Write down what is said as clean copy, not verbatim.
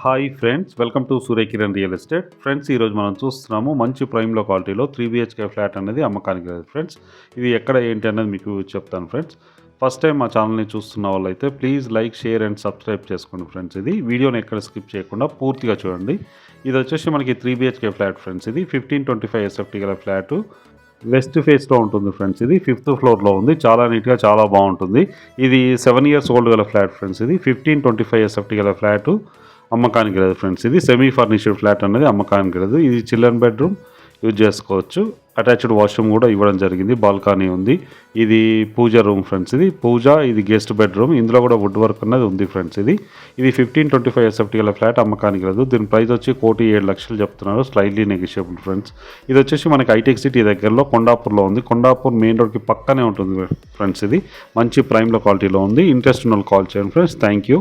Hi friends, welcome to Surya Kiran real estate. Friends, ఈరోజు మనం చూస్తున్నాము మంచి ప్రైమ్లో క్వాలిటీలో 3BHK ఫ్లాట్ అనేది అమ్మకానికి లేదు ఫ్రెండ్స్. ఇది ఎక్కడ ఏంటి అనేది మీకు చెప్తాను ఫ్రెండ్స్. ఫస్ట్ టైం మా ఛానల్ని చూస్తున్న వాళ్ళైతే please like, share and subscribe చేసుకోండి ఫ్రెండ్స్. ఇది వీడియోని ఎక్కడ స్కిప్ చేయకుండా పూర్తిగా చూడండి. ఇది వచ్చేసి మనకి 3BHK ఫ్లాట్ ఫ్రెండ్స్. ఇది 1525 SFT గల ఫ్లాటు. వెస్ట్ ఫేస్లో ఉంటుంది ఫ్రెండ్స్. ఇది 5th ఫ్లోర్లో ఉంది. చాలా నీట్గా, చాలా బాగుంటుంది. ఇది 7 years ఓల్డ్ గల ఫ్లాట్ ఫ్రెండ్స్. ఇది 1525 SFT గల ఫ్లాటు అమ్మకానికి లేదు ఫ్రెండ్స్. ఇది సెమీ ఫర్నిష్డ్ ఫ్లాట్ అనేది అమ్మకానికి లేదు. ఇది చిల్డ్రన్ బెడ్రూమ్ యూజ్ చేసుకోవచ్చు. అటాచ్డ్ వాష్రూమ్ కూడా ఇవ్వడం జరిగింది. బాల్కనీ ఉంది. ఇది పూజ రూమ్ ఫ్రెండ్స్. ఇది పూజ, ఇది గెస్ట్ బెడ్రూమ్. ఇందులో కూడా వుడ్ వర్క్ అనేది ఉంది ఫ్రెండ్స్. ఇది 1525 SFT గల ఫ్లాట్ అమ్మకానికి లేదు. దీని ప్రైస్ వచ్చి 1,07,00,000 చెప్తున్నారు. Slightly negotiable friends. ఇది వచ్చేసి మనకి హైటెక్ సిటీ దగ్గరలో కొండాపూర్లో ఉంది. కొండాపూర్ మెయిన్ రోడ్కి పక్కనే ఉంటుంది ఫ్రెండ్స్. ఇది మంచి ప్రైమ్లో క్వాలిటీలో ఉంది. ఇంట్రెస్ట్ ఉన్న వాళ్ళు కాల్ చేయండి ఫ్రెండ్స్. Thank you.